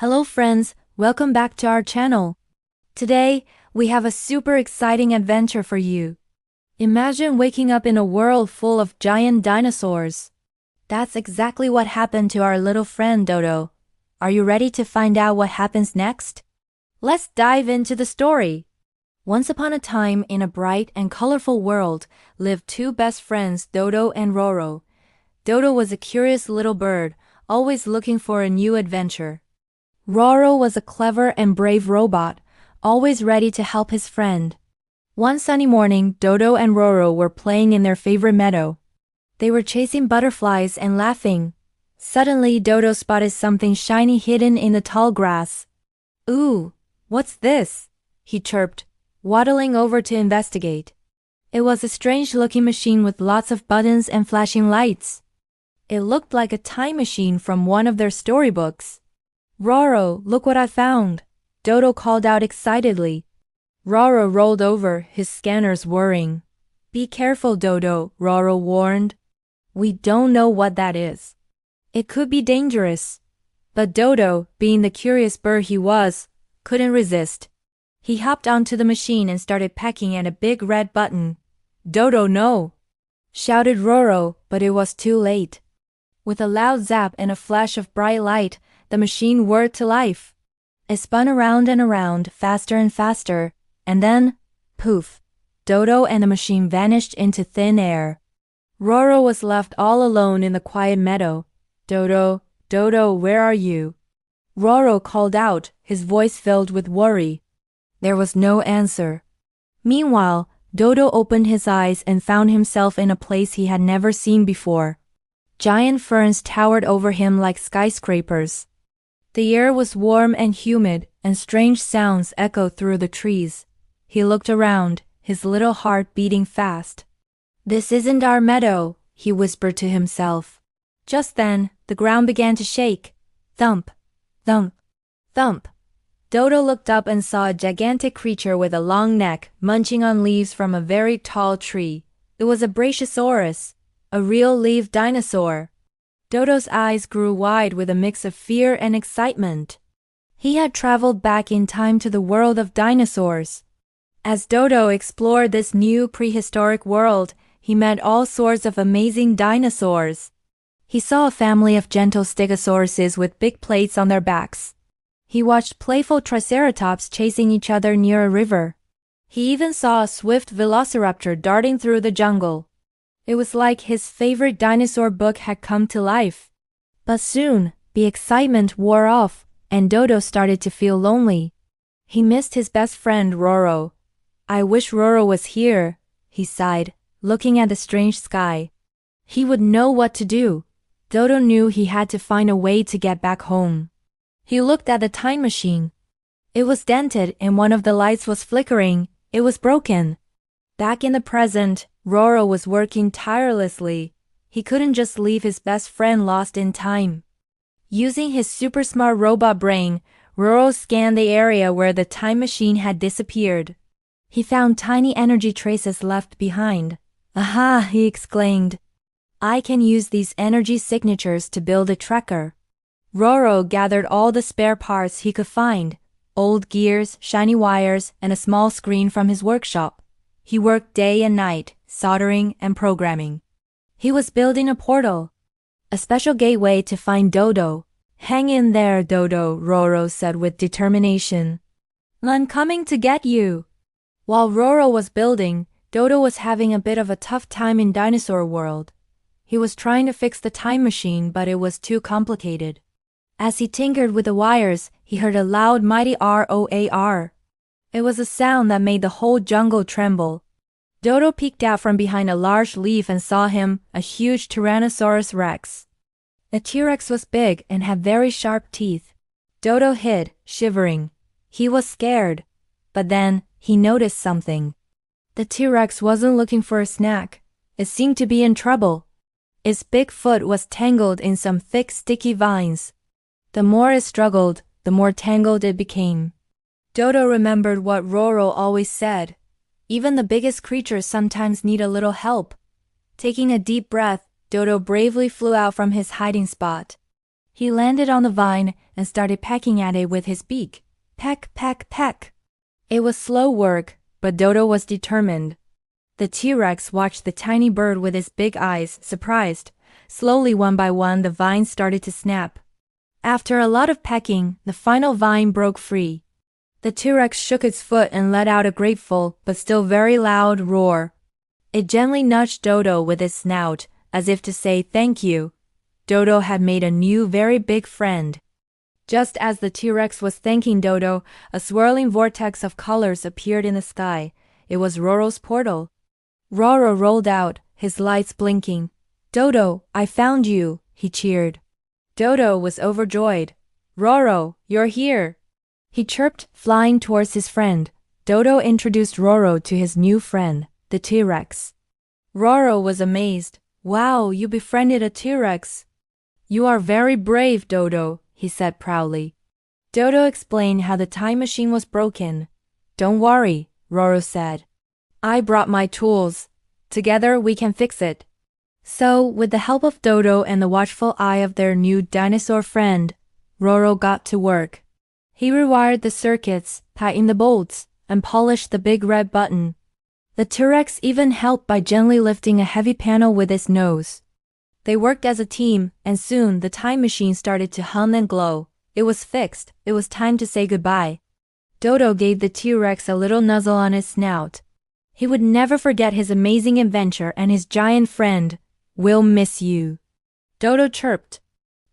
Hello friends, welcome back to our channel. Today, we have a super exciting adventure for you. Imagine waking up in a world full of giant dinosaurs. That's exactly what happened to our little friend Dodo. Are you ready to find out what happens next? Let's dive into the story. Once upon a time, in a bright and colorful world, lived two best friends, Dodo and Roro. Dodo was a curious little bird, always looking for a new adventure. Roro was a clever and brave robot, always ready to help his friend. One sunny morning, Dodo and Roro were playing in their favorite meadow. They were chasing butterflies and laughing. Suddenly, Dodo spotted something shiny hidden in the tall grass. "Ooh, what's this?" he chirped, waddling over to investigate. It was a strange-looking machine with lots of buttons and flashing lights. It looked like a time machine from one of their storybooks. "Roro, look what I found!" Dodo called out excitedly. Roro rolled over, his scanners whirring. "Be careful, Dodo," Roro warned. "We don't know what that is. It could be dangerous." But Dodo, being the curious bird he was, couldn't resist. He hopped onto the machine and started pecking at a big red button. "Dodo, no!" shouted Roro, but it was too late. With a loud zap and a flash of bright light, the machine whirred to life. It spun around and around, faster and faster, and then, poof, Dodo and the machine vanished into thin air. Roro was left all alone in the quiet meadow. "Dodo, Dodo, where are you?" Roro called out, his voice filled with worry. There was no answer. Meanwhile, Dodo opened his eyes and found himself in a place he had never seen before. Giant ferns towered over him like skyscrapers. The air was warm and humid, and strange sounds echoed through the trees. He looked around, his little heart beating fast. "This isn't our meadow," he whispered to himself. Just then, the ground began to shake. Thump, thump, thump. Dodo looked up and saw a gigantic creature with a long neck munching on leaves from a very tall tree. It was a brachiosaurus, a real leaf dinosaur. Dodo's eyes grew wide with a mix of fear and excitement. He had traveled back in time to the world of dinosaurs. As Dodo explored this new prehistoric world, he met all sorts of amazing dinosaurs. He saw a family of gentle stegosauruses with big plates on their backs. He watched playful triceratops chasing each other near a river. He even saw a swift velociraptor darting through the jungle. It was like his favorite dinosaur book had come to life. But soon, the excitement wore off, and Dodo started to feel lonely. He missed his best friend Roro. "I wish Roro was here," he sighed, looking at the strange sky. He would know what to do. Dodo knew he had to find a way to get back home. He looked at the time machine. It was dented and one of the lights was flickering. It was broken. Back in the present, Roro was working tirelessly. He couldn't just leave his best friend lost in time. Using his super smart robot brain, Roro scanned the area where the time machine had disappeared. He found tiny energy traces left behind. "Aha!" he exclaimed. "I can use these energy signatures to build a tracker." Roro gathered all the spare parts he could find, old gears, shiny wires, and a small screen from his workshop. He worked day and night, soldering and programming. He was building a portal, a special gateway to find Dodo. "Hang in there, Dodo," Roro said with determination. "I'm coming to get you." While Roro was building, Dodo was having a bit of a tough time in dinosaur world. He was trying to fix the time machine, but it was too complicated. As he tinkered with the wires, he heard a loud, mighty roar. It was a sound that made the whole jungle tremble. Dodo peeked out from behind a large leaf and saw him, a huge Tyrannosaurus rex. The T-Rex was big and had very sharp teeth. Dodo hid, shivering. He was scared. But then, he noticed something. The T-Rex wasn't looking for a snack. It seemed to be in trouble. Its big foot was tangled in some thick, sticky vines. The more it struggled, the more tangled it became. Dodo remembered what Roro always said. Even the biggest creatures sometimes need a little help. Taking a deep breath, Dodo bravely flew out from his hiding spot. He landed on the vine and started pecking at it with his beak. Peck, peck, peck. It was slow work, but Dodo was determined. The T-Rex watched the tiny bird with his big eyes, surprised. Slowly, one by one, the vine started to snap. After a lot of pecking, the final vine broke free. The T-Rex shook its foot and let out a grateful, but still very loud roar. It gently nudged Dodo with its snout, as if to say thank you. Dodo had made a new, very big friend. Just as the T-Rex was thanking Dodo, a swirling vortex of colors appeared in the sky. It was Roro's portal. Roro rolled out, his lights blinking. "Dodo, I found you," he cheered. Dodo was overjoyed. "Roro, you're here," he chirped, flying towards his friend. Dodo introduced Roro to his new friend, the T-Rex. Roro was amazed. "Wow, you befriended a T-Rex. You are very brave, Dodo," he said proudly. Dodo explained how the time machine was broken. "Don't worry," Roro said. "I brought my tools. Together we can fix it." So, with the help of Dodo and the watchful eye of their new dinosaur friend, Roro got to work. He rewired the circuits, tightened the bolts, and polished the big red button. The T-Rex even helped by gently lifting a heavy panel with its nose. They worked as a team, and soon the time machine started to hum and glow. It was fixed. It was time to say goodbye. Dodo gave the T-Rex a little nuzzle on his snout. He would never forget his amazing adventure and his giant friend. "We'll miss you," Dodo chirped.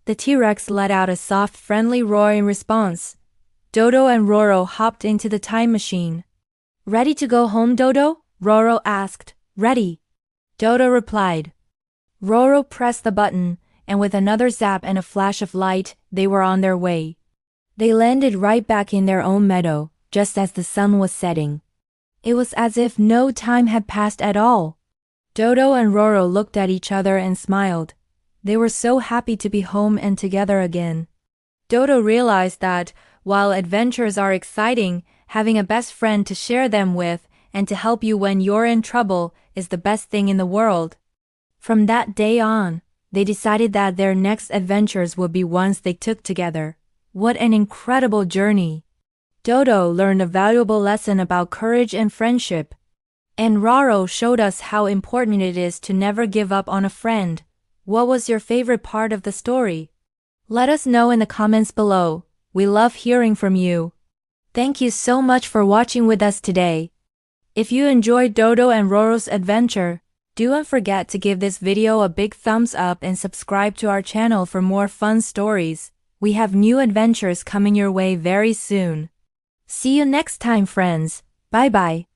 The T-Rex let out a soft, friendly roar in response. Dodo and Roro hopped into the time machine. "Ready to go home, Dodo?" Roro asked. "Ready," Dodo replied. Roro pressed the button, and with another zap and a flash of light, they were on their way. They landed right back in their own meadow, just as the sun was setting. It was as if no time had passed at all. Dodo and Roro looked at each other and smiled. They were so happy to be home and together again. Dodo realized that, while adventures are exciting, having a best friend to share them with and to help you when you're in trouble is the best thing in the world. From that day on, they decided that their next adventures would be ones they took together. What an incredible journey! Dodo learned a valuable lesson about courage and friendship. And Roro showed us how important it is to never give up on a friend. What was your favorite part of the story? Let us know in the comments below. We love hearing from you. Thank you so much for watching with us today. If you enjoyed Dodo and Roro's adventure, don't forget to give this video a big thumbs up and subscribe to our channel for more fun stories. We have new adventures coming your way very soon. See you next time, friends. Bye bye.